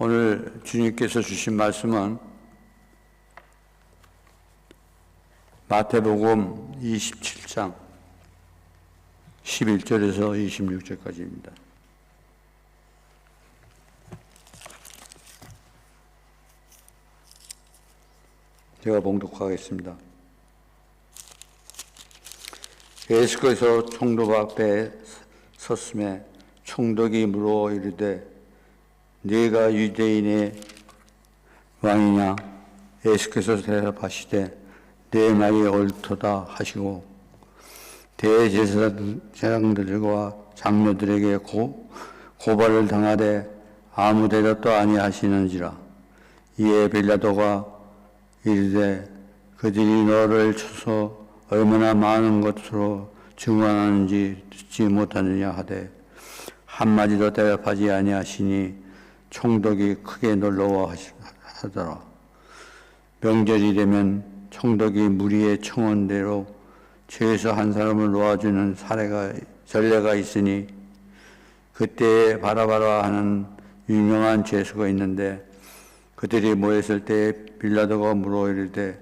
오늘 주님께서 주신 말씀은 마태복음 27장 11절에서 26절까지입니다. 제가 봉독하겠습니다. 예수께서 총독 앞에 섰음에 총독이 물어 이르되 네가 유대인의 왕이냐? 예수께서 대답하시되 내 말이 옳도다 하시고 대제사장들과 장로들에게 고발을 당하되 아무 대답도 아니하시는지라. 이에 빌라도가 이르되 그들이 너를 쳐서 얼마나 많은 것으로 증언하는지 듣지 못하느냐 하되 한마디도 대답하지 아니하시니 총독이 크게 놀라워하더라. 명절이 되면 총독이 무리의 청원대로 죄에서 한 사람을 놓아주는 전례가 있으니 그때에 바라바라 하는 유명한 죄수가 있는데 그들이 모였을 때 빌라도가 물어 이르되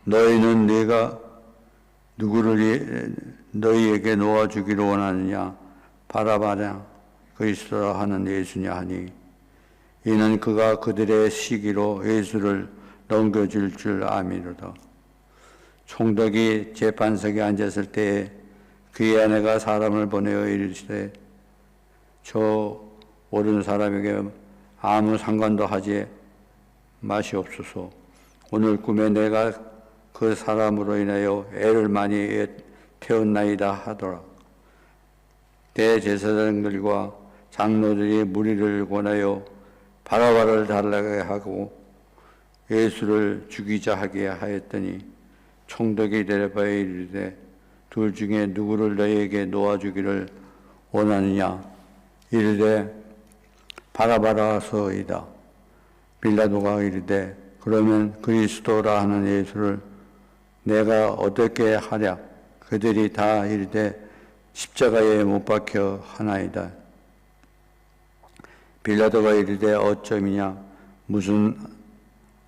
너희는 내가 누구를 너희에게 놓아주기를 원하느냐? 바라바냐 그리스도라 하는 예수냐 하니 이는 그가 그들의 시기로 예수를 넘겨줄 줄 아미로다. 총독이 재판석에 앉았을 때에 그의 아내가 사람을 보내어 이르시되 저 옳은 사람에게 아무 상관도 하지 마시옵소서. 오늘 꿈에 내가 그 사람으로 인하여 애를 많이 태웠나이다 하더라. 대제사장들과 장로들이 무리를 권하여 바라바를 달라게 하고 예수를 죽이자 하게 하였더니 총독이 대답하여 이르되 둘 중에 누구를 너희에게 놓아주기를 원하느냐? 이르되 바라바라서이다. 빌라도가 이르되 그러면 그리스도라 하는 예수를 내가 어떻게 하랴? 그들이 다 이르되 십자가에 못 박혀 하나이다. 빌라도가 이르되 어쩌미냐? 무슨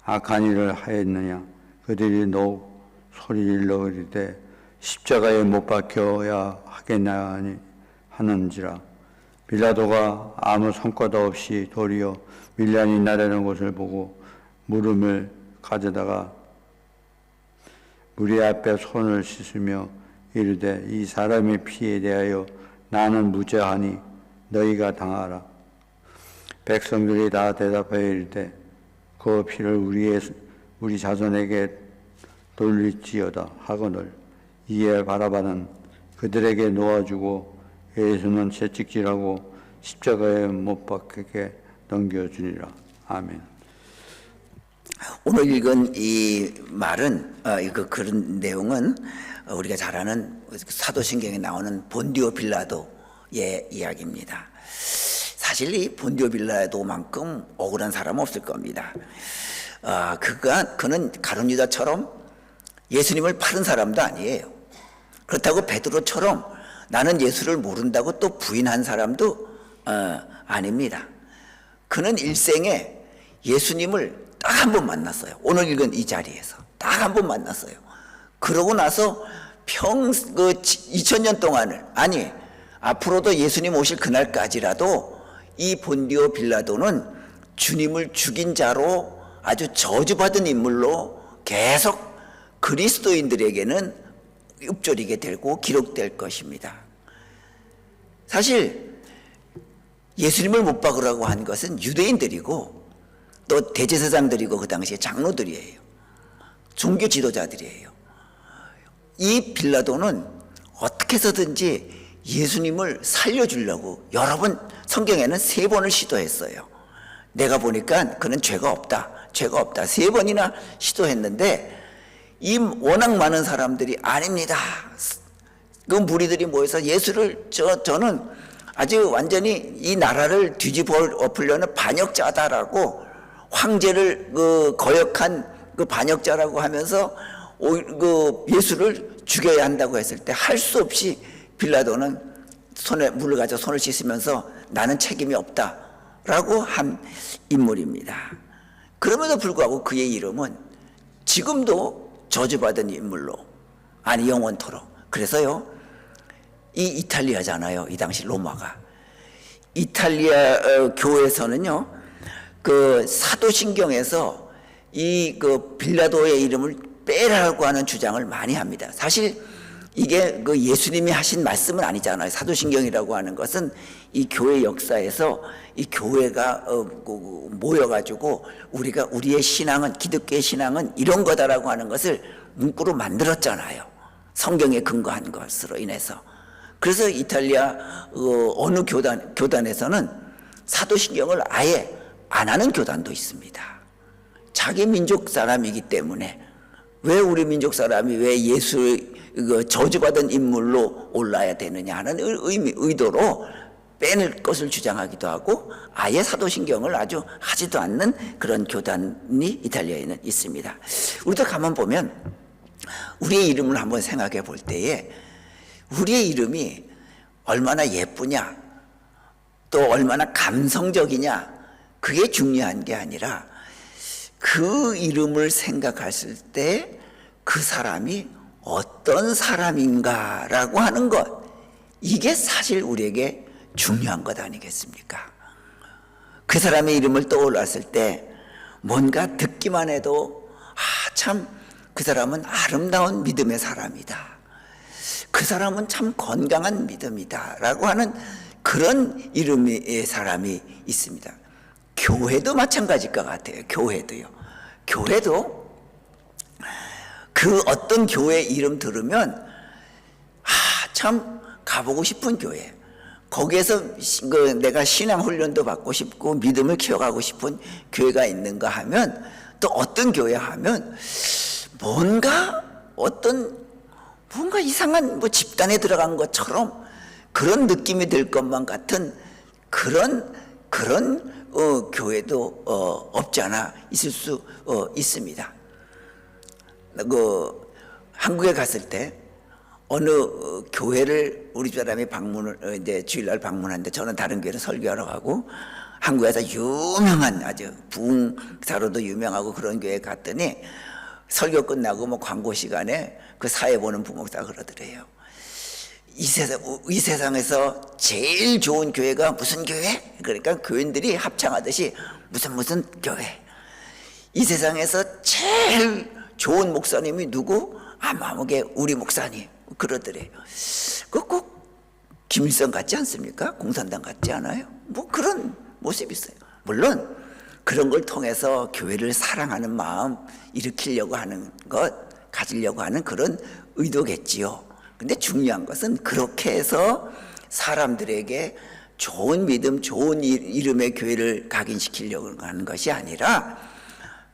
악한 일을 하였느냐? 그들이 소리질러 이르되 십자가에 못 박혀야 하겠나니 하는지라. 빌라도가 아무 성과도 없이 도리어 밀란이 나려는 것을 보고 물음을 가져다가 무리 앞에 손을 씻으며 이르되 이 사람의 피에 대하여 나는 무죄하니 너희가 당하라. 백성들이 다 대답하여 이르되 그 피를 우리 자손에게 돌릴지어다 하거늘. 이에 바라바는 그들에게 놓아주고 예수는 채찍질하고 십자가에 못 박히게 넘겨주니라. 아멘. 오늘 읽은 이 말은 그런 내용은 우리가 잘 아는 사도신경에 나오는 본디오 빌라도의 이야기입니다. 사실 이 본디오 빌라도만큼 억울한 사람은 없을 겁니다. 그는 가룟 유다처럼 예수님을 팔은 사람도 아니에요. 그렇다고 베드로처럼 나는 예수를 모른다고 또 부인한 사람도 아닙니다. 그는 일생에 예수님을 딱 한 번 만났어요. 오늘 읽은 이 자리에서 딱 한 번 만났어요. 그러고 나서 2000년 동안을, 아니 앞으로도 예수님 오실 그날까지라도 이 본디오 빌라도는 주님을 죽인 자로 아주 저주받은 인물로 계속 그리스도인들에게는 읊조리게 되고 기록될 것입니다. 사실 예수님을 못 박으라고 한 것은 유대인들이고 또 대제사장들이고 그 당시에 장로들이에요. 종교 지도자들이에요. 이 빌라도는 어떻게 해서든지 예수님을 살려주려고 여러 번, 성경에는 3번을 시도했어요. 내가 보니까 그는 죄가 없다 3번이나 시도했는데 이 워낙 많은 사람들이 아닙니다. 그 무리들이 모여서 예수를 저는 아주 완전히 이 나라를 뒤집어 엎으려는 반역자다라고 황제를 거역한 그 반역자라고 하면서 예수를 죽여야 한다고 했을 때 할 수 없이 빌라도는 물을 가져 손을 씻으면서 나는 책임이 없다라고 한 인물입니다. 그럼에도 불구하고 그의 이름은 지금도 저주받은 인물로, 아니 영원토록. 그래서요, 이 이탈리아잖아요. 이 당시 로마가. 이탈리아 교회에서는요, 그 사도신경에서 이 그 빌라도의 이름을 빼라고 하는 주장을 많이 합니다. 사실 이게 그 예수님이 하신 말씀은 아니잖아요. 사도신경이라고 하는 것은 이 교회 역사에서 이 교회가 모여가지고 우리가 우리의 신앙은, 기독교의 신앙은 이런 거다라고 하는 것을 문구로 만들었잖아요. 성경에 근거한 것으로 인해서. 그래서 이탈리아 어느 교단에서는 사도신경을 아예 안 하는 교단도 있습니다. 자기 민족 사람이기 때문에 왜 우리 민족 사람이 왜 예수 저주받은 인물로 올라야 되느냐 하는 의도로 빼낼 것을 주장하기도 하고 아예 사도신경을 아주 하지도 않는 그런 교단이 이탈리아에는 있습니다. 우리도 가만 보면 우리의 이름을 한번 생각해 볼 때에 우리의 이름이 얼마나 예쁘냐 또 얼마나 감성적이냐 그게 중요한 게 아니라 그 이름을 생각했을 때 그 사람이 어떤 사람인가라고 하는 것, 이게 사실 우리에게 중요한 것 아니겠습니까? 그 사람의 이름을 떠올랐을 때 뭔가 듣기만 해도 참 그 사람은 아름다운 믿음의 사람이다, 그 사람은 참 건강한 믿음이다 라고 하는 그런 이름의 사람이 있습니다. 교회도 마찬가지일 것 같아요. 교회도 그 어떤 교회 이름 들으면 참 가보고 싶은 교회, 거기에서 내가 신앙 훈련도 받고 싶고 믿음을 키워가고 싶은 교회가 있는가 하면, 또 어떤 교회 하면 뭔가 이상한 집단에 들어간 것처럼 그런 느낌이 들 것만 같은 그런 교회도 없지 않아 있을 수 있습니다. 한국에 갔을 때 어느 교회를 우리 사람이 이제 주일날 방문하는데, 저는 다른 교회를 설교하러 가고 한국에서 유명한 아주 부흥사로도 유명하고 그런 교회에 갔더니 설교 끝나고 광고 시간에 그 사회 보는 부목사가 그러더래요. 이 세상에서 제일 좋은 교회가 무슨 교회? 그러니까 교인들이 합창하듯이 무슨 교회. 이 세상에서 제일 좋은 목사님이 누구? 아무개 우리 목사님. 그러더래요. 꼭 김일성 같지 않습니까? 공산당 같지 않아요? 그런 모습이 있어요. 물론 그런 걸 통해서 교회를 사랑하는 마음 일으키려고 하는 것, 가지려고 하는 그런 의도겠지요. 근데 중요한 것은 그렇게 해서 사람들에게 좋은 믿음, 좋은 이름의 교회를 각인시키려고 하는 것이 아니라,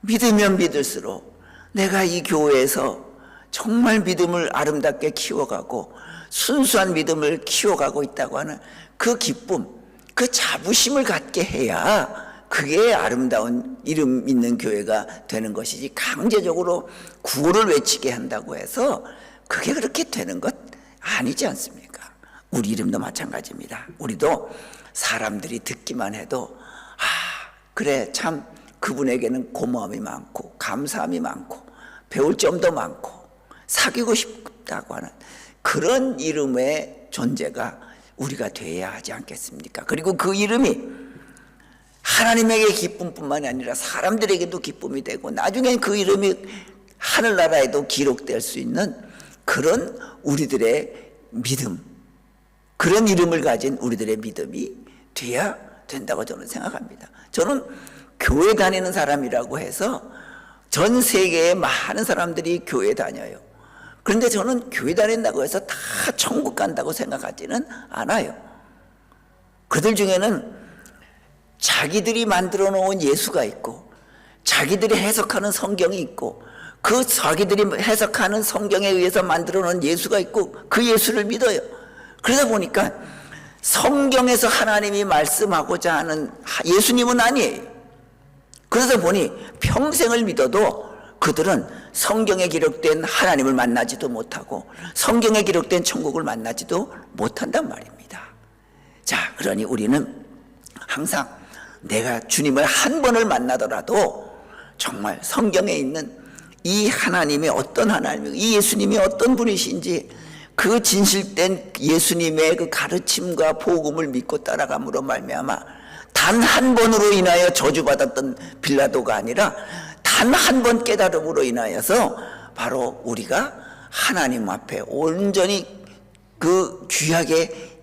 믿으면 믿을수록 내가 이 교회에서 정말 믿음을 아름답게 키워가고 순수한 믿음을 키워가고 있다고 하는 그 기쁨, 그 자부심을 갖게 해야 그게 아름다운 이름 있는 교회가 되는 것이지, 강제적으로 구호를 외치게 한다고 해서 그게 그렇게 되는 것 아니지 않습니까? 우리 이름도 마찬가지입니다. 우리도 사람들이 듣기만 해도 그래 참 그분에게는 고마움이 많고 감사함이 많고 배울 점도 많고 사귀고 싶다고 하는 그런 이름의 존재가 우리가 되어야 하지 않겠습니까? 그리고 그 이름이 하나님에게 기쁨뿐만이 아니라 사람들에게도 기쁨이 되고 나중엔 그 이름이 하늘나라에도 기록될 수 있는 그런 우리들의 믿음, 그런 이름을 가진 우리들의 믿음이 돼야 된다고 저는 생각합니다. 저는 교회 다니는 사람이라고 해서 전 세계의 많은 사람들이 교회 다녀요. 그런데 저는 교회 다닌다고 해서 다 천국 간다고 생각하지는 않아요. 그들 중에는 자기들이 만들어 놓은 예수가 있고 자기들이 해석하는 성경이 있고 그 자기들이 해석하는 성경에 의해서 만들어 놓은 예수가 있고 그 예수를 믿어요. 그러다 보니까 성경에서 하나님이 말씀하고자 하는 예수님은 아니에요. 그러다 보니 평생을 믿어도 그들은 성경에 기록된 하나님을 만나지도 못하고 성경에 기록된 천국을 만나지도 못한단 말입니다. 자, 그러니 우리는 항상 내가 주님을 한 번을 만나더라도 정말 성경에 있는 이 하나님이 어떤 하나님이고 이 예수님이 어떤 분이신지 그 진실된 예수님의 그 가르침과 복음을 믿고 따라감으로 말미암아 단 한 번으로 인하여 저주받았던 빌라도가 아니라 단 한 번 깨달음으로 인하여서 바로 우리가 하나님 앞에 온전히 그 귀하게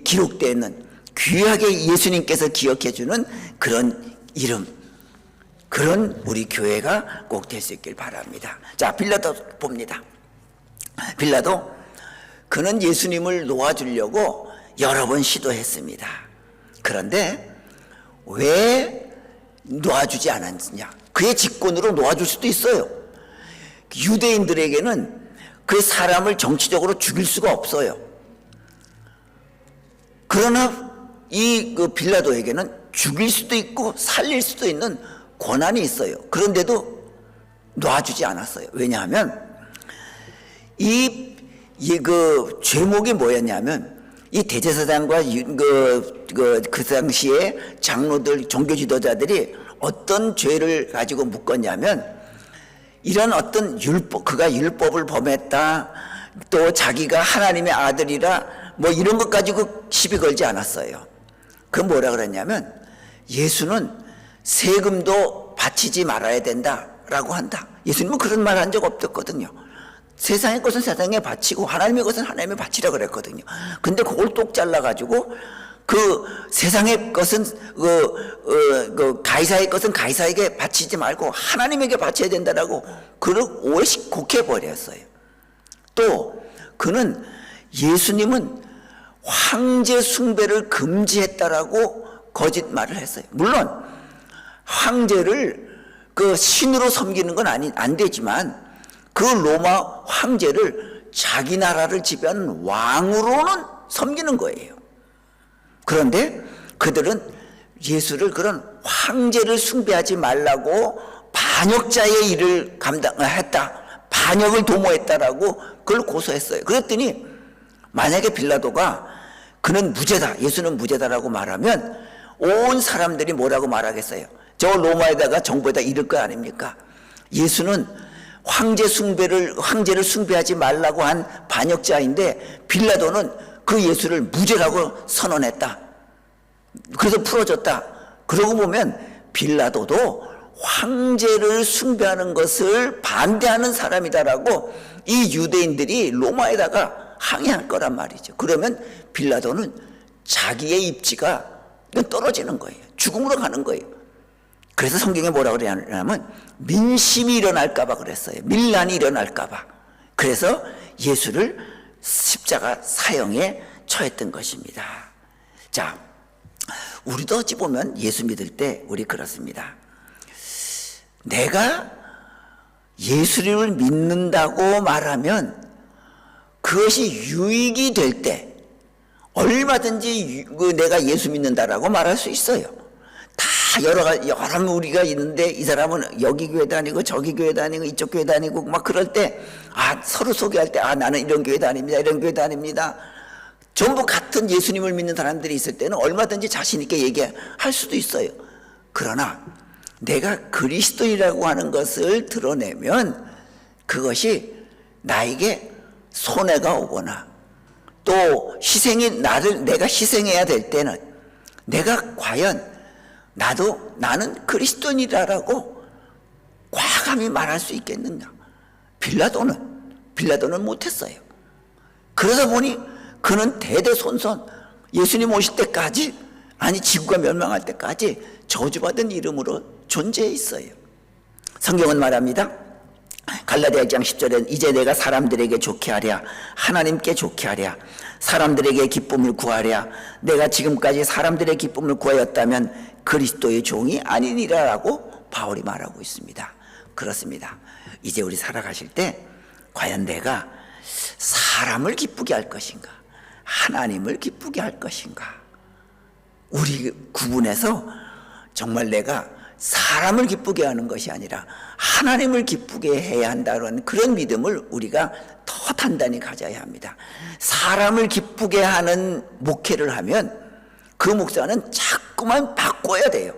기록되어 있는 귀하게 예수님께서 기억해 주는 그런 이름, 그런 우리 교회가 꼭 될 수 있길 바랍니다. 자, 빌라도 봅니다. 빌라도 그는 예수님을 놓아주려고 여러 번 시도했습니다. 그런데 왜 놓아주지 않았느냐? 그의 직권으로 놓아줄 수도 있어요. 유대인들에게는 그 사람을 정치적으로 죽일 수가 없어요. 그러나 이 그 빌라도에게는 죽일 수도 있고 살릴 수도 있는 권한이 있어요. 그런데도 놔주지 않았어요. 왜냐하면 그 죄목이 뭐였냐면 이 대제사장과 그 당시에 장로들, 종교 지도자들이 어떤 죄를 가지고 묶었냐면 이런 어떤 율법, 그가 율법을 범했다, 또 자기가 하나님의 아들이라 뭐 이런 것 가지고 시비 걸지 않았어요. 그 뭐라 그랬냐면 예수는 세금도 바치지 말아야 된다라고 한다. 예수님은 그런 말 한 적 없었거든요. 세상의 것은 세상에 바치고 하나님의 것은 하나님에 바치라 그랬거든요. 근데 그걸 똑 잘라가지고 그 세상의 것은 가이사의 것은 가이사에게 바치지 말고 하나님에게 바쳐야 된다라고 그를 오해곡해 버렸어요. 또 그는 예수님은 황제 숭배를 금지했다라고 거짓말을 했어요. 물론 황제를 그 신으로 섬기는 건 안 되지만 그 로마 황제를 자기 나라를 지배하는 왕으로는 섬기는 거예요. 그런데 그들은 예수를 그런 황제를 숭배하지 말라고 반역자의 일을 감당했다, 반역을 도모했다라고 그걸 고소했어요. 그랬더니 만약에 빌라도가 그는 무죄다, 예수는 무죄다라고 말하면 온 사람들이 뭐라고 말하겠어요? 저 로마에다가 정부에다 이를 거 아닙니까? 예수는 황제를 숭배하지 말라고 한 반역자인데 빌라도는 그 예수를 무죄라고 선언했다. 그래서 풀어줬다. 그러고 보면 빌라도도 황제를 숭배하는 것을 반대하는 사람이다라고 이 유대인들이 로마에다가 항의할 거란 말이죠. 그러면 빌라도는 자기의 입지가 떨어지는 거예요. 죽음으로 가는 거예요. 그래서 성경에 뭐라고 그러냐면 민심이 일어날까봐 그랬어요. 밀란이 일어날까봐. 그래서 예수를 십자가 사형에 처했던 것입니다. 자, 우리도 어찌 보면 예수 믿을 때 우리 그렇습니다. 내가 예수를 믿는다고 말하면 그것이 유익이 될 때 얼마든지 내가 예수 믿는다라고 말할 수 있어요. 다 여러 우리가 있는데 이 사람은 여기 교회 다니고 저기 교회 다니고 이쪽 교회 다니고 막 그럴 때 서로 소개할 때 나는 이런 교회 다닙니다, 이런 교회 다닙니다. 전부 같은 예수님을 믿는 사람들이 있을 때는 얼마든지 자신 있게 얘기할 수도 있어요. 그러나 내가 그리스도인이라고 하는 것을 드러내면 그것이 나에게 손해가 오거나 또 내가 희생해야 될 때는 내가 과연 나는 그리스도인이라고 과감히 말할 수 있겠느냐? 빌라도는 못했어요. 그러다 보니 그는 대대손손 예수님 오실 때까지, 아니 지구가 멸망할 때까지 저주받은 이름으로 존재해 있어요. 성경은 말합니다. 갈라디아 1장 10절엔 이제 내가 사람들에게 좋게 하랴, 하나님께 좋게 하랴, 사람들에게 기쁨을 구하랴. 내가 지금까지 사람들의 기쁨을 구하였다면 그리스도의 종이 아니니라라고 바울이 말하고 있습니다. 그렇습니다. 이제 우리 살아가실 때 과연 내가 사람을 기쁘게 할 것인가, 하나님을 기쁘게 할 것인가, 우리 구분해서 정말 내가 사람을 기쁘게 하는 것이 아니라 하나님을 기쁘게 해야 한다는 그런 믿음을 우리가 더 단단히 가져야 합니다. 사람을 기쁘게 하는 목회를 하면 그 목사는 자꾸만 바꿔야 돼요.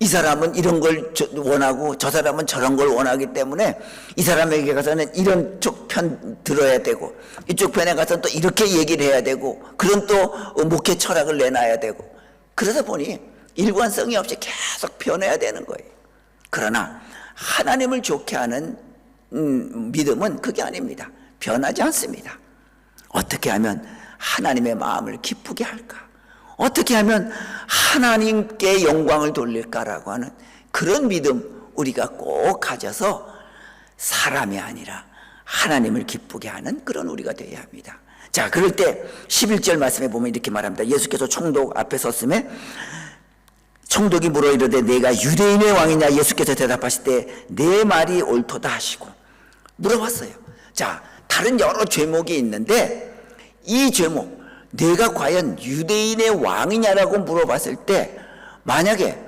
이 사람은 이런 걸 원하고 저 사람은 저런 걸 원하기 때문에 이 사람에게 가서는 이런 쪽 편 들어야 되고 이쪽 편에 가서는 또 이렇게 얘기를 해야 되고 그런 또 목회 철학을 내놔야 되고 그러다 보니 일관성이 없이 계속 변해야 되는 거예요. 그러나 하나님을 좋게 하는 믿음은 그게 아닙니다. 변하지 않습니다. 어떻게 하면 하나님의 마음을 기쁘게 할까? 어떻게 하면 하나님께 영광을 돌릴까라고 하는 그런 믿음 우리가 꼭 가져서 사람이 아니라 하나님을 기쁘게 하는 그런 우리가 되어야 합니다. 자, 그럴 때 11절 말씀에 보면 이렇게 말합니다. 예수께서 총독 앞에 섰음에 총독이 물어 이르되 내가 유대인의 왕이냐? 예수께서 대답하실 때 내 말이 옳도다 하시고 물어봤어요. 자, 다른 여러 죄목이 있는데 이 죄목 내가 과연 유대인의 왕이냐라고 물어봤을 때 만약에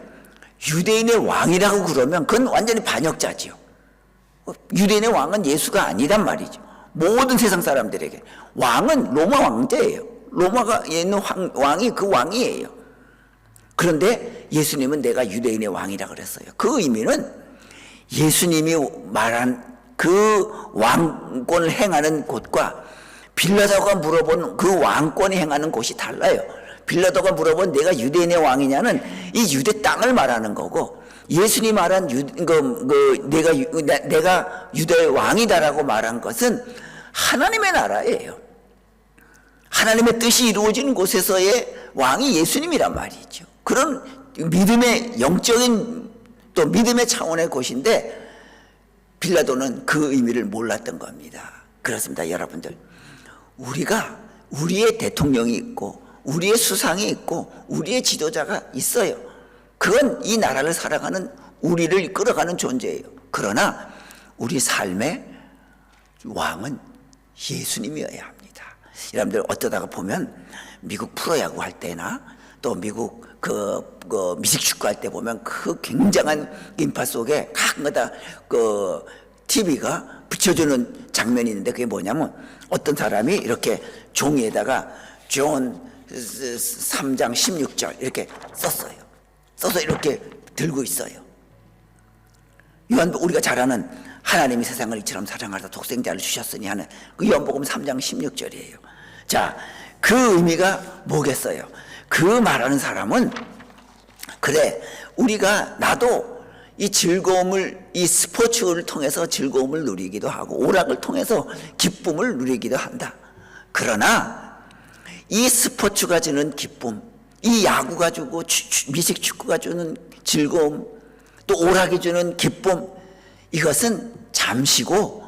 유대인의 왕이라고 그러면 그건 완전히 반역자지요. 유대인의 왕은 예수가 아니란 말이죠. 모든 세상 사람들에게 왕은 로마 왕제예요. 로마가 있는 왕이 그 왕이에요. 그런데 예수님은 내가 유대인의 왕이라 그랬어요. 그 의미는 예수님이 말한 그 왕권을 행하는 곳과 빌라도가 물어본 그 왕권이 행하는 곳이 달라요. 빌라도가 물어본 내가 유대인의 왕이냐는 이 유대 땅을 말하는 거고 예수님이 말한 내가 유대의 왕이다라고 말한 것은 하나님의 나라예요. 하나님의 뜻이 이루어지는 곳에서의 왕이 예수님이란 말이죠. 그런 믿음의 영적인 또 믿음의 차원의 곳인데 빌라도는 그 의미를 몰랐던 겁니다. 그렇습니다. 여러분들, 우리가 우리의 대통령이 있고 우리의 수상이 있고 우리의 지도자가 있어요. 그건 이 나라를 살아가는 우리를 이끌어가는 존재예요. 그러나 우리 삶의 왕은 예수님이어야 합니다. 여러분들 어쩌다가 보면 미국 프로야구 할 때나 또 미국 미식축구 할 때 보면 그 굉장한 인파 속에 가끔가다 그 TV가 비춰주는 장면이 있는데 그게 뭐냐면 어떤 사람이 이렇게 종이에다가 존 3장 16절 이렇게 썼어요. 써서 이렇게 들고 있어요. 우리가 잘 아는 하나님이 세상을 이처럼 사랑하사 독생자를 주셨으니 하는 그 요한복음 3장 16절이에요. 자, 그 의미가 뭐겠어요? 그 말하는 사람은 그래, 우리가 나도 이 즐거움을 이 스포츠를 통해서 즐거움을 누리기도 하고 오락을 통해서 기쁨을 누리기도 한다. 그러나 이 스포츠가 주는 기쁨, 이 야구가 주고 미식축구가 주는 즐거움, 또 오락이 주는 기쁨, 이것은 잠시고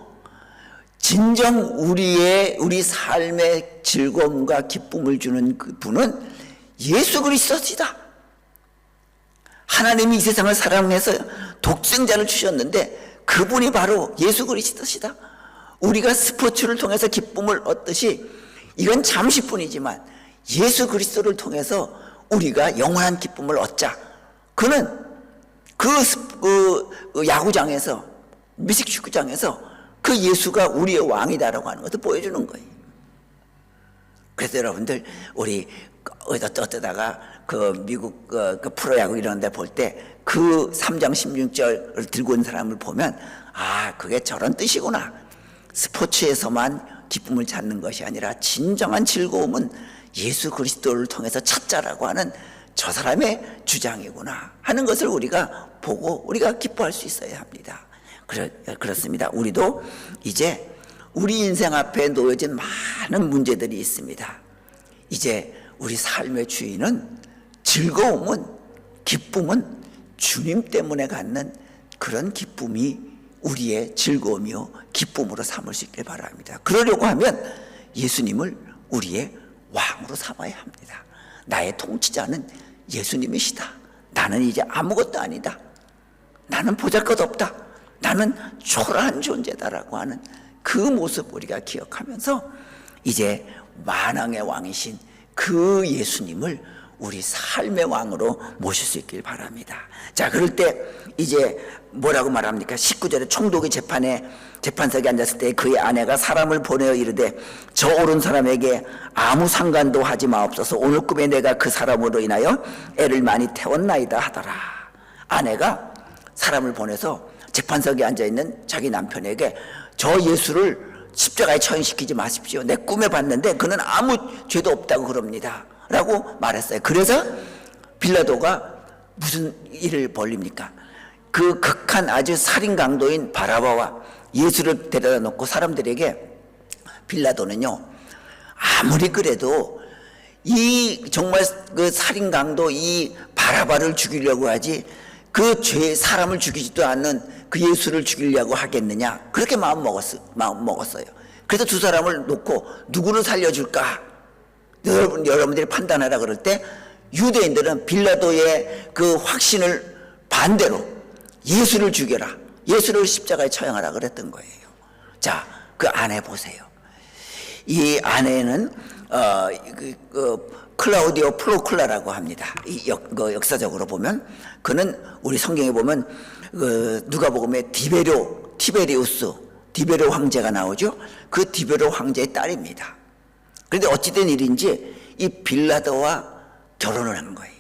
진정 우리 삶의 즐거움과 기쁨을 주는 그 분은 예수 그리스도시다. 하나님이 이 세상을 사랑해서 독생자를 주셨는데 그분이 바로 예수 그리스도시다. 우리가 스포츠를 통해서 기쁨을 얻듯이 이건 잠시뿐이지만 예수 그리스도를 통해서 우리가 영원한 기쁨을 얻자. 그는 그 야구장에서 미식축구장에서 그 예수가 우리의 왕이다라고 하는 것을 보여주는 거예요. 그래서 여러분들 우리 어쩌다가 그 미국 그 프로야구 이런 데 볼 때 그 3장 16절을 들고 있는 사람을 보면 아, 그게 저런 뜻이구나. 스포츠에서만 기쁨을 찾는 것이 아니라 진정한 즐거움은 예수 그리스도를 통해서 찾자라고 하는 저 사람의 주장이구나 하는 것을 우리가 보고 우리가 기뻐할 수 있어야 합니다. 그렇습니다. 우리도 이제 우리 인생 앞에 놓여진 많은 문제들이 있습니다. 이제 우리 삶의 주인은 즐거움은 기쁨은 주님 때문에 갖는 그런 기쁨이 우리의 즐거움이요 기쁨으로 삼을 수 있길 바랍니다. 그러려고 하면 예수님을 우리의 왕으로 삼아야 합니다. 나의 통치자는 예수님이시다. 나는 이제 아무것도 아니다. 나는 보잘것없다. 나는 초라한 존재다라고 하는 그 모습 우리가 기억하면서 이제 만왕의 왕이신 그 예수님을 우리 삶의 왕으로 모실 수 있길 바랍니다. 자, 그럴 때 이제 뭐라고 말합니까? 19절에 총독이 재판석에 앉았을 때 그의 아내가 사람을 보내어 이르되 저 오른 사람에게 아무 상관도 하지 마옵소서. 오늘 꿈에 내가 그 사람으로 인하여 애를 많이 태웠나이다 하더라. 아내가 사람을 보내서 재판석에 앉아있는 자기 남편에게 저 예수를 십자가에 처형시키지 마십시오. 내 꿈에 봤는데 그는 아무 죄도 없다고 그럽니다. 라고 말했어요. 그래서 빌라도가 무슨 일을 벌립니까? 그 극한 아주 살인 강도인 바라바와 예수를 데려다 놓고 사람들에게 빌라도는요, 아무리 그래도 이 정말 그 살인 강도 이 바라바를 죽이려고 하지 그 죄 사람을 죽이지도 않는 그 예수를 죽이려고 하겠느냐, 그렇게 마음 먹었어요. 그래서 두 사람을 놓고 누구를 살려줄까 여러분들이 판단하라 그럴 때 유대인들은 빌라도의 그 확신을 반대로 예수를 죽여라, 예수를 십자가에 처형하라 그랬던 거예요. 자, 그 아내 보세요. 이 아내는 클라우디오 프로클라라고 합니다. 이 역사적으로 보면 그는 우리 성경에 보면 누가복음에 티베리우스 황제가 나오죠. 그 디베로 황제의 딸입니다. 그런데 어찌된 일인지 이 빌라도와 결혼을 한 거예요.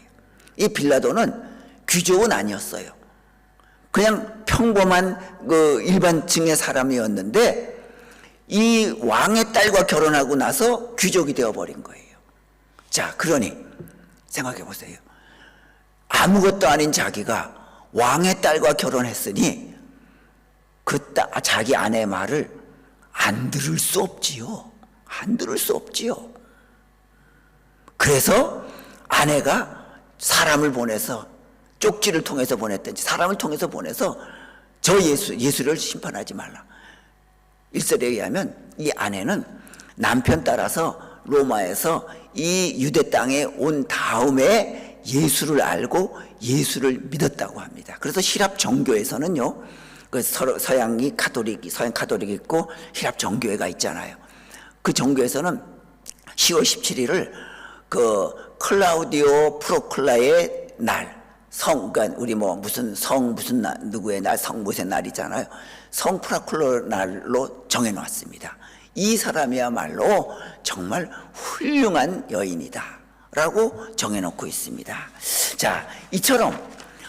이 빌라도는 귀족은 아니었어요. 그냥 평범한 일반층의 사람이었는데 이 왕의 딸과 결혼하고 나서 귀족이 되어버린 거예요. 자, 그러니 생각해 보세요. 아무것도 아닌 자기가 왕의 딸과 결혼했으니 자기 아내의 말을 안 들을 수 없지요. 안 들을 수 없지요. 그래서 아내가 사람을 보내서 쪽지를 통해서 보냈든지 사람을 통해서 보내서 저 예수를 심판하지 말라. 일설에 의하면 이 아내는 남편 따라서 로마에서 이 유대 땅에 온 다음에 예수를 알고 예수를 믿었다고 합니다. 그래서 힐랍 정교에서는요, 서양 카톨릭이 있고 힐랍 정교회가 있잖아요. 그 정교에서는 10월 17일을 그 클라우디오 프로클라의 날, 그러니까 우리 무슨 누구의 날, 무슨 날이잖아요. 성 프로클라 날로 정해놨습니다. 이 사람이야말로 정말 훌륭한 여인이다 라고 정해놓고 있습니다. 자, 이처럼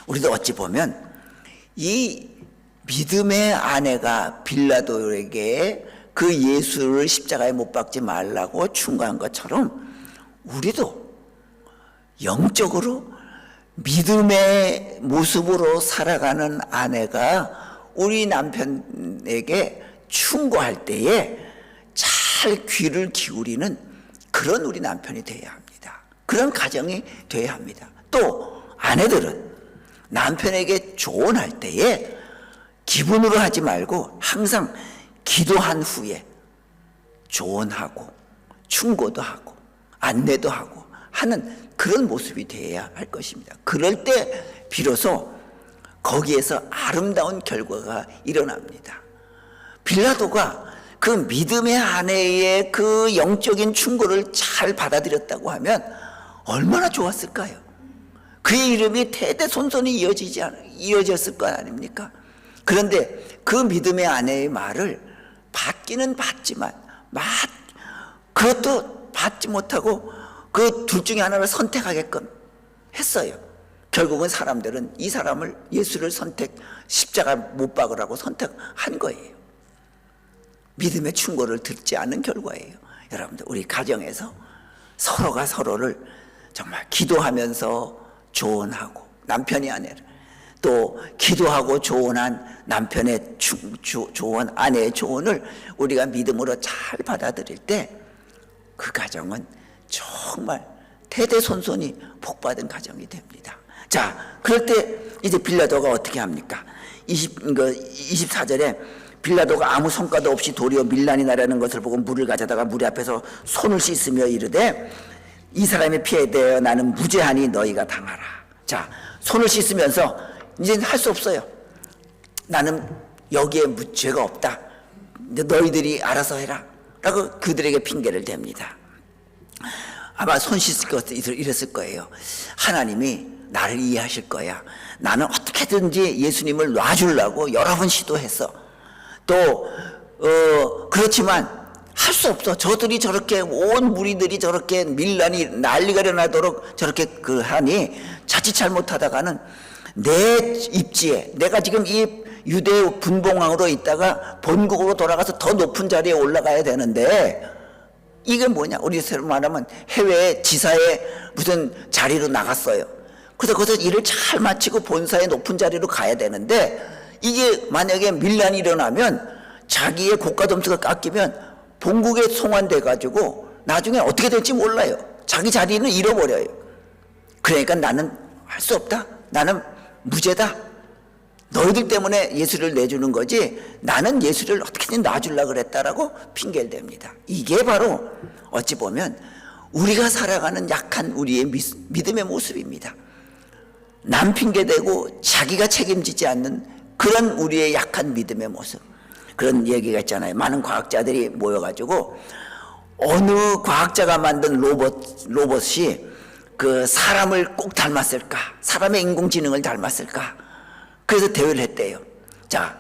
우리도 어찌 보면 이 믿음의 아내가 빌라도에게 그 예수를 십자가에 못 박지 말라고 충고한 것처럼 우리도 영적으로 믿음의 모습으로 살아가는 아내가 우리 남편에게 충고할 때에 잘 귀를 기울이는 그런 우리 남편이 되어야 합니다. 그런 가정이 되어야 합니다. 또 아내들은 남편에게 조언할 때에 기분으로 하지 말고 항상 기도한 후에 조언하고 충고도 하고 안내도 하고 하는 그런 모습이 되어야 할 것입니다. 그럴 때 비로소 거기에서 아름다운 결과가 일어납니다. 빌라도가 그 믿음의 아내의 그 영적인 충고를 잘 받아들였다고 하면 얼마나 좋았을까요? 그의 이름이 대대손손이 이어졌을 것 아닙니까? 그런데 그 믿음의 아내의 말을 받기는 받지만 그것도 받지 못하고 그 둘 중에 하나를 선택하게끔 했어요. 결국은 사람들은 이 사람을 예수를 십자가 못 박으라고 선택한 거예요. 믿음의 충고를 듣지 않은 결과예요. 여러분들, 우리 가정에서 서로가 서로를 정말 기도하면서 조언하고, 남편이 아내를 또 기도하고 조언한 남편의 조언, 아내의 조언을 우리가 믿음으로 잘 받아들일 때 그 가정은 정말 대대손손이 복받은 가정이 됩니다. 자, 그럴 때 이제 빌라도가 어떻게 합니까? 24절에 빌라도가 아무 성과도 없이 도리어 밀란이 나라는 것을 보고 물을 가져다가 무리 앞에서 손을 씻으며 이르되 이 사람의 피에 대하여 나는 무죄하니 너희가 당하라. 자, 손을 씻으면서 이제 할 수 없어요. 나는 여기에 죄가 없다. 너희들이 알아서 해라 라고 그들에게 핑계를 댑니다. 아마 손 씻을 것 이랬을 거예요. 하나님이 나를 이해하실 거야. 나는 어떻게든지 예수님을 놔주려고 여러 번 시도했어. 또 그렇지만 할 수 없어. 저들이 저렇게 온 무리들이 저렇게 밀란이 난리가 일어나도록 저렇게 하니 자칫 잘못하다가는 내 입지에 내가 지금 이 유대 분봉왕으로 있다가 본국으로 돌아가서 더 높은 자리에 올라가야 되는데 이게 뭐냐? 우리 새로 말하면 해외 지사의 무슨 자리로 나갔어요. 그래서 거기서 일을 잘 마치고 본사의 높은 자리로 가야 되는데 이게 만약에 밀란이 일어나면 자기의 국가 점수가 깎이면 본국에 송환돼 가지고 나중에 어떻게 될지 몰라요. 자기 자리는 잃어버려요. 그러니까 나는 할 수 없다. 나는 무죄다. 너희들 때문에 예수를 내주는 거지 나는 예수를 어떻게든 놔주려고 그랬다라고 핑계를 댑니다. 이게 바로 어찌 보면 우리가 살아가는 약한 우리의 믿음의 모습입니다. 남 핑계대고 자기가 책임지지 않는 그런 우리의 약한 믿음의 모습. 그런 얘기가 있잖아요. 많은 과학자들이 모여가지고 어느 과학자가 만든 로봇이 그 사람을 꼭 닮았을까? 사람의 인공지능을 닮았을까? 그래서 대회를 했대요. 자,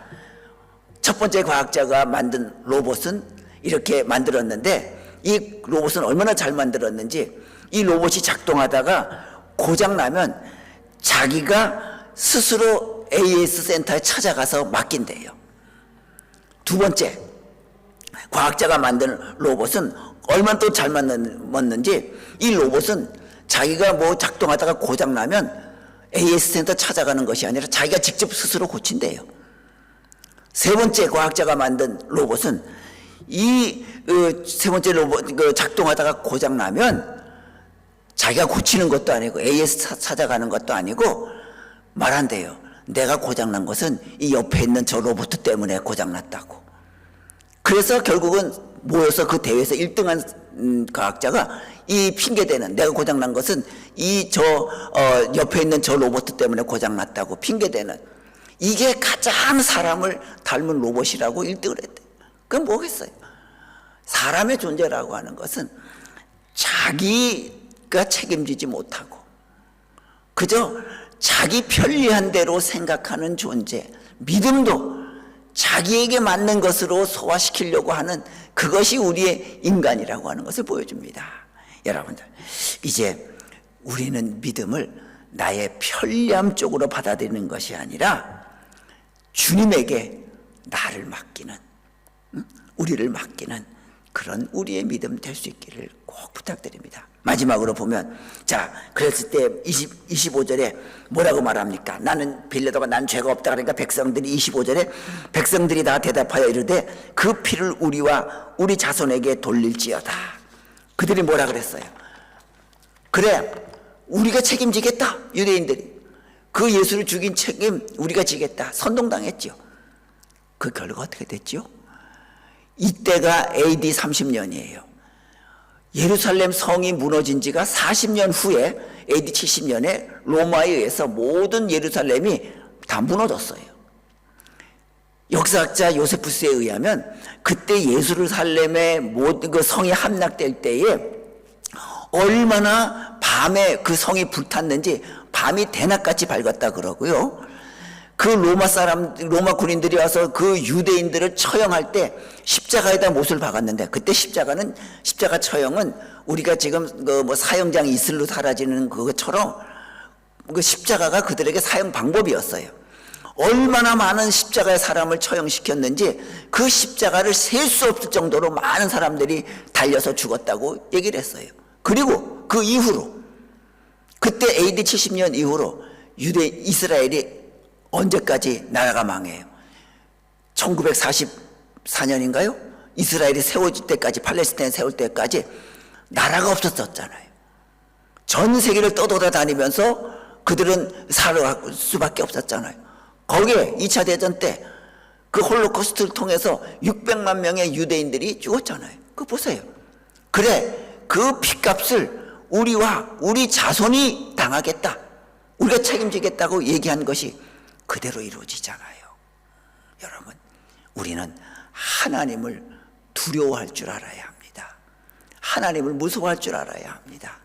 첫 번째 과학자가 만든 로봇은 이렇게 만들었는데 이 로봇은 얼마나 잘 만들었는지 이 로봇이 작동하다가 고장나면 자기가 스스로 AS 센터에 찾아가서 맡긴대요. 두 번째, 과학자가 만든 로봇은 얼마나 또 잘 만들었는지 이 로봇은 자기가 뭐 작동하다가 고장나면 AS 센터 찾아가는 것이 아니라 자기가 직접 스스로 고친대요. 세 번째 과학자가 만든 로봇은 이 세 번째 로봇 작동하다가 고장나면 자기가 고치는 것도 아니고 AS 찾아가는 것도 아니고 말한대요. 내가 고장난 것은 이 옆에 있는 저 로봇 때문에 고장났다고. 그래서 결국은 모여서 그 대회에서 1등한 과학자가 이 핑계대는 내가 고장난 것은 이 옆에 있는 저 로봇 때문에 고장났다고 핑계대는 이게 가장 사람을 닮은 로봇이라고 1등을 했대. 그건 뭐겠어요? 사람의 존재라고 하는 것은 자기가 책임지지 못하고 그저 자기 편리한 대로 생각하는 존재, 믿음도 자기에게 맞는 것으로 소화시키려고 하는 그것이 우리의 인간이라고 하는 것을 보여줍니다. 여러분들, 이제 우리는 믿음을 나의 편리함 쪽으로 받아들이는 것이 아니라 주님에게 나를 맡기는, 우리를 맡기는 그런 우리의 믿음 될 수 있기를 꼭 부탁드립니다. 마지막으로 보면, 자, 그랬을 때 25절에 뭐라고 말합니까? 나는 빌레도가 난 죄가 없다. 그러니까 백성들이 25절에 백성들이 다 대답하여 이르되 그 피를 우리와 우리 자손에게 돌릴지어다. 그들이 뭐라 그랬어요? 그래, 우리가 책임지겠다. 유대인들이 그 예수를 죽인 책임 우리가 지겠다. 선동당했죠. 그 결과 어떻게 됐죠? 이때가 AD 30년이에요. 예루살렘 성이 무너진 지가 40년 후에 AD 70년에 로마에 의해서 모든 예루살렘이 다 무너졌어요. 역사학자 요세푸스에 의하면 그때 예루살렘의 모든 그 성이 함락될 때에 얼마나 밤에 그 성이 불탔는지 밤이 대낮같이 밝았다 그러고요. 그 로마 군인들이 와서 그 유대인들을 처형할 때 십자가에다 못을 박았는데 그때 십자가 처형은 우리가 지금 그 뭐 사형장 이슬로 사라지는 그것처럼 그 십자가가 그들에게 사형 방법이었어요. 얼마나 많은 십자가의 사람을 처형시켰는지 그 십자가를 셀 수 없을 정도로 많은 사람들이 달려서 죽었다고 얘기를 했어요. 그리고 그 이후로 그때 AD 70년 이후로 이스라엘이 언제까지 나라가 망해요? 1944년인가요? 이스라엘이 세워질 때까지, 팔레스타인 세울 때까지 나라가 없었잖아요. 전 세계를 떠돌아다니면서 그들은 살아갈 수밖에 없었잖아요. 거기에 2차 대전 때 그 홀로코스트를 통해서 600만 명의 유대인들이 죽었잖아요. 그거 보세요. 그래, 그 핏값을 우리와 우리 자손이 당하겠다. 우리가 책임지겠다고 얘기한 것이 그대로 이루어지잖아요. 여러분, 우리는 하나님을 두려워할 줄 알아야 합니다. 하나님을 무서워할 줄 알아야 합니다.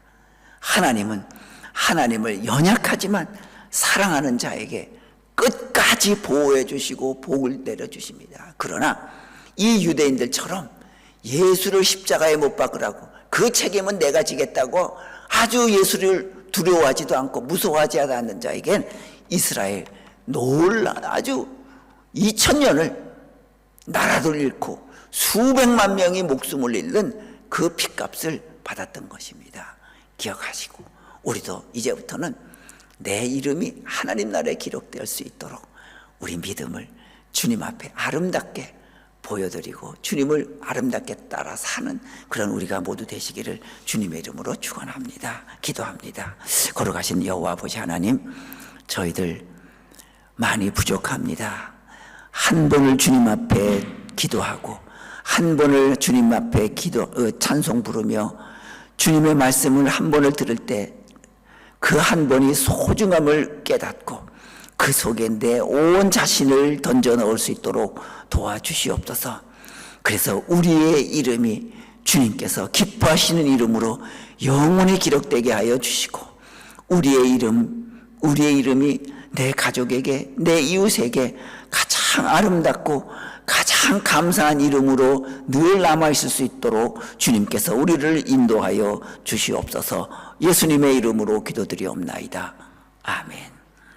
하나님은 하나님을 연약하지만 사랑하는 자에게 끝까지 보호해 주시고 복을 내려 주십니다. 그러나 이 유대인들처럼 예수를 십자가에 못 박으라고 그 책임은 내가 지겠다고 아주 예수를 두려워하지도 않고 무서워하지 않는 자에겐 이스라엘 아주 2000년을 나라도 잃고 수백만 명이 목숨을 잃는 그 핏값을 받았던 것입니다. 기억하시고 우리도 이제부터는 내 이름이 하나님 나라에 기록될 수 있도록 우리 믿음을 주님 앞에 아름답게 보여드리고 주님을 아름답게 따라 사는 그런 우리가 모두 되시기를 주님의 이름으로 축원합니다. 기도합니다. 걸어가신 여호와 아버지 하나님, 저희들 많이 부족합니다. 한 번을 주님 앞에 기도하고 한 번을 주님 앞에 찬송 부르며 주님의 말씀을 한 번을 들을 때 그 한 번이 소중함을 깨닫고 그 속에 내 온 자신을 던져 넣을 수 있도록 도와주시옵소서. 그래서 우리의 이름이 주님께서 기뻐하시는 이름으로 영원히 기록되게 하여 주시고 우리의 이름이 내 가족에게, 내 이웃에게 가장 아름답고 가장 감사한 이름으로 늘 남아있을 수 있도록 주님께서 우리를 인도하여 주시옵소서. 예수님의 이름으로 기도드리옵나이다. 아멘.